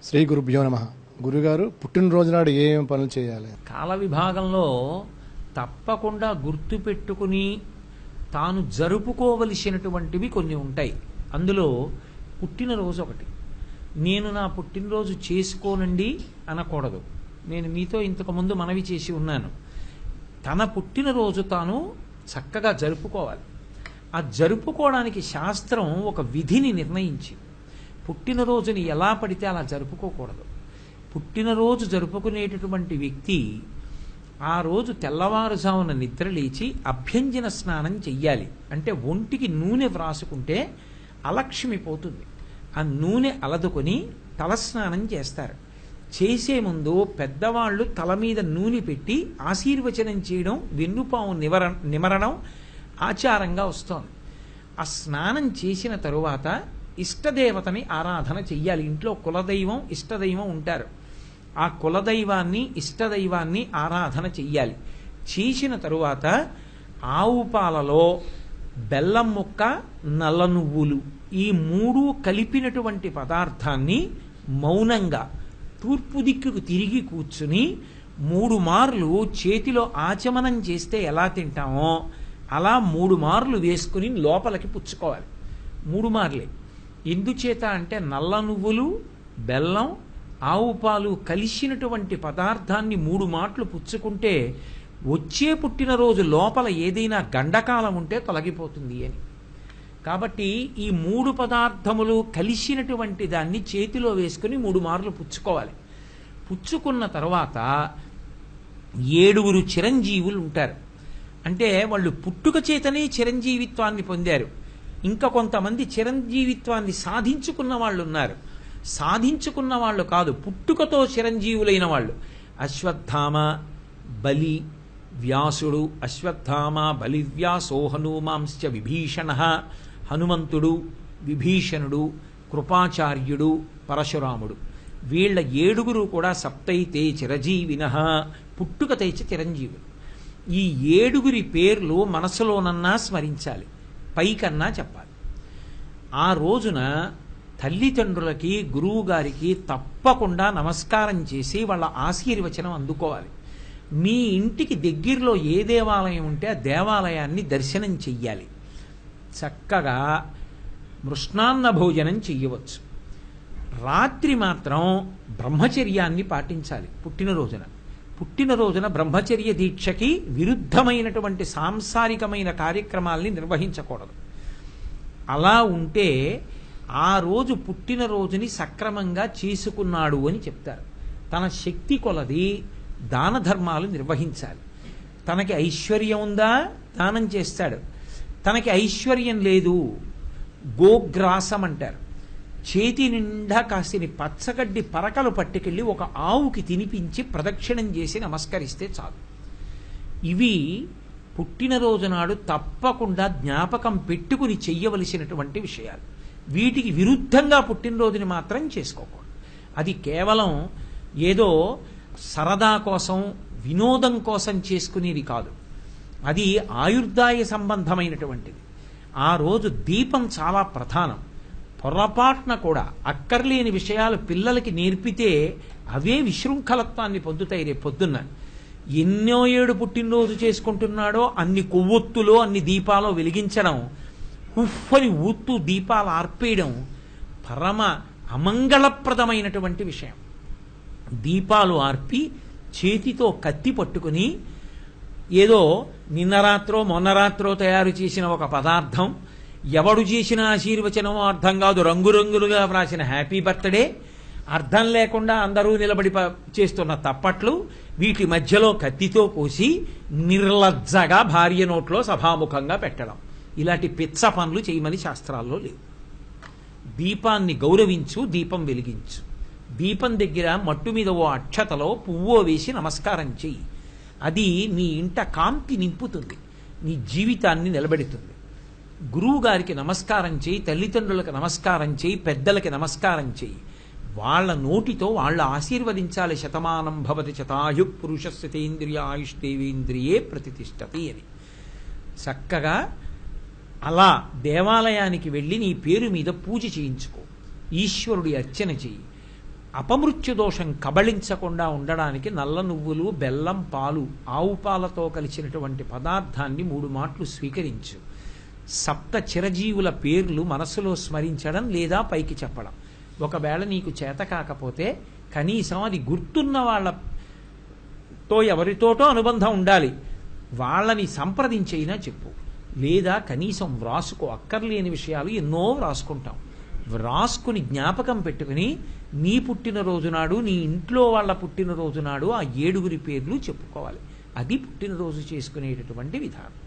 శ్రీ గురుభ్యో నమః. గురుగారు పుట్టినరోజు నాడు ఏమేమి పనులు చేయాలి? కాల విభాగంలో తప్పకుండా గుర్తు పెట్టుకుని తాను జరుపుకోవలసినటువంటివి కొన్ని ఉంటాయి. అందులో పుట్టినరోజు ఒకటి. నేను నా పుట్టినరోజు చేసుకోనండి అనకూడదు. నేను మీతో ఇంతకుముందు మనవి చేసి ఉన్నాను. తన పుట్టినరోజు తాను చక్కగా జరుపుకోవాలి. ఆ జరుపుకోవడానికి శాస్త్రం ఒక విధిని నిర్ణయించి, పుట్టినరోజుని ఎలా పడితే అలా జరుపుకోకూడదు. పుట్టినరోజు జరుపుకునేటటువంటి వ్యక్తి ఆ రోజు తెల్లవారుజామున నిద్రలేచి అభ్యంజన స్నానం చెయ్యాలి. అంటే ఒంటికి నూనె వ్రాసుకుంటే అలక్ష్మి పోతుంది. ఆ నూనె అలదుకొని తలస్నానం చేస్తారు. చేసే ముందు పెద్దవాళ్ళు తల మీద నూనె పెట్టి ఆశీర్వచనం చేయడం, వెన్నుపాము నిమరణం ఆచారంగా వస్తోంది. ఆ స్నానం చేసిన తరువాత ఇష్టదేవతని ఆరాధన చెయ్యాలి. ఇంట్లో కులదైవం ఇష్టదైవం ఉంటారు. ఆ కులదైవాన్ని ఇష్టదైవాన్ని ఆరాధన చెయ్యాలి. చేసిన తరువాత ఆవు పాలలో బెల్లం ముక్క, నల్ల నువ్వులు ఈ మూడు కలిపినటువంటి పదార్థాన్ని మౌనంగా తూర్పు దిక్కుకు తిరిగి కూర్చుని 3 మార్లు చేతిలో ఆచమనం చేస్తే ఎలా తింటామో అలా 3 మార్లు వేసుకుని లోపలికి పుచ్చుకోవాలి. 3 మార్లే. ఎందుచేత అంటే నల్ల నువ్వులు, బెల్లం, ఆవు పాలు కలిసినటువంటి పదార్థాన్ని 3 మాటలు పుచ్చుకుంటే వచ్చే పుట్టినరోజు లోపల ఏదైనా గండకాలం ఉంటే తొలగిపోతుంది అని. కాబట్టి ఈ 3 పదార్థములు కలిసినటువంటి దాన్ని చేతిలో వేసుకుని 3 మార్లు పుచ్చుకోవాలి. పుచ్చుకున్న తర్వాత 7 చిరంజీవులు ఉంటారు. అంటే వాళ్ళు పుట్టుక చేతనే చిరంజీవిత్వాన్ని పొందారు. ఇంకా కొంతమంది చిరంజీవిత్వాన్ని సాధించుకున్న వాళ్ళు ఉన్నారు. సాధించుకున్న వాళ్ళు కాదు, పుట్టుకతో చిరంజీవులైన వాళ్ళు. అశ్వత్థామ, బలి, వ్యాసుడు. అశ్వత్థామ, బలి, వ్యాసో హనుమాంశ్చ విభీషణ. హనుమంతుడు, విభీషణుడు, కృపాచార్యుడు, పరశురాముడు. వీళ్ళ 7 కూడా సప్తైతే చిరజీవిన, పుట్టుకతైచ చిరంజీవులు. ఈ 7 పేర్లు మనసులోనన్నా స్మరించాలి, పైకన్నా చెప్పాలి. ఆ రోజున తల్లిదండ్రులకి, గురువు గారికి తప్పకుండా నమస్కారం చేసి వాళ్ళ ఆశీర్వచనం అందుకోవాలి. మీ ఇంటికి దగ్గరలో ఏ దేవాలయం ఉంటే ఆ దేవాలయాన్ని దర్శనం చెయ్యాలి. చక్కగా మృష్ణాన్న భోజనం చెయ్యవచ్చు. రాత్రి మాత్రం బ్రహ్మచర్యాన్ని పాటించాలి. పుట్టినరోజున బ్రహ్మచర్య దీక్షకి విరుద్ధమైనటువంటి సాంసారికమైన కార్యక్రమాల్ని నిర్వహించకూడదు. అలా ఉంటే ఆ రోజు పుట్టినరోజుని సక్రమంగా చేసుకున్నాడు అని చెప్తారు. తన శక్తి కొలది దాన ధర్మాలు నిర్వహించాలి. తనకి ఐశ్వర్యం ఉందా, దానం చేస్తాడు. తనకి ఐశ్వర్యం లేదు, గోగ్రాసం అంటారు. చేతి నిండా కాసిని పచ్చగడ్డి పరకలు పట్టుకెళ్ళి ఒక ఆవుకి తినిపించి ప్రదక్షిణం చేసి నమస్కరిస్తే చాలు. ఇవి పుట్టినరోజు నాడు తప్పకుండా జ్ఞాపకం పెట్టుకుని చెయ్యవలసినటువంటి విషయాలు. వీటికి విరుద్ధంగా పుట్టినరోజుని మాత్రం చేసుకోకూడదు. అది కేవలం ఏదో సరదా కోసం, వినోదం కోసం చేసుకునేది కాదు. అది ఆయుర్దాయ సంబంధమైనటువంటిది. ఆ రోజు దీపం చాలా ప్రధానం. పొరపాటున కూడా అక్కర్లేని విషయాలు పిల్లలకి నేర్పితే అవే విశృంఖలత్వాన్ని పొందుతాయి. రేపు పొద్దున్న ఎన్నో 7 పుట్టినరోజు చేసుకుంటున్నాడో అన్ని కొవ్వొత్తులో, అన్ని దీపాలో వెలిగించడం, ఉఫ్ఫని ఊత్తు దీపాలు ఆర్పేయడం పరమ అమంగళప్రదమైనటువంటి విషయం. దీపాలు ఆర్పి చేతితో కత్తి పట్టుకుని ఏదో నిన్న రాత్రో మొన్న రాత్రో తయారు చేసిన ఒక పదార్థం, ఎవడు చేసిన ఆశీర్వచనం అర్థం కాదు, రంగురంగులుగా వ్రాసిన హ్యాపీ బర్త్డే, అర్థం లేకుండా అందరూ నిలబడి చేస్తున్న తప్పట్లు, వీటి మధ్యలో కత్తితో కోసి నిర్లజ్జగా భార్య నోట్లో సభాముఖంగా పెట్టడం, ఇలాంటి పిచ్చ పనులు చేయమని శాస్త్రాల్లో లేవు. దీపాన్ని గౌరవించు, దీపం వెలిగించు. దీపం దగ్గర మట్టు మీద ఓ అక్షతలో పువ్వో వేసి నమస్కారం చెయ్యి. అది నీ ఇంట కాంతి నింపుతుంది, నీ జీవితాన్ని నిలబెడుతుంది. గురువు గారికి నమస్కారం చేయి, తల్లిదండ్రులకు నమస్కారం చేయి, పెద్దలకి నమస్కారం చేయి. వాళ్ళ నోటితో వాళ్ళు ఆశీర్వదించాలి. శతమానం భవతి శతాయు పురుషస్యతేంద్రియ ఆయుష్దేవేంద్రియే ప్రతిష్టతి అని. చక్కగా అలా దేవాలయానికి వెళ్ళి నీ పేరు మీద పూజ చేయించుకో, ఈశ్వరుడి అర్చన చెయ్యి. అపమృత్యు దోషం కబళించకుండా ఉండడానికి నల్ల నువ్వులు, బెల్లం, పాలు, ఆవు పాలతో కలిసినటువంటి పదార్థాన్ని 3 మాటలు స్వీకరించు. సప్త చిరజీవుల పేర్లు మనసులో స్మరించడం లేదా పైకి చెప్పడం. ఒకవేళ నీకు చేత కాకపోతే కనీసం అది గుర్తున్న వాళ్ళతో ఎవరితోటో అనుబంధం ఉండాలి, వాళ్ళని సంప్రదించైనా చెప్పు. లేదా కనీసం వ్రాసుకో. అక్కర్లేని విషయాలు ఎన్నో వ్రాసుకుంటాం. వ్రాసుకుని జ్ఞాపకం పెట్టుకుని నీ పుట్టినరోజు నాడు, నీ ఇంట్లో వాళ్ళ పుట్టినరోజు నాడు ఆ 7 పేర్లు చెప్పుకోవాలి. అది పుట్టినరోజు చేసుకునేటటువంటి విధానం.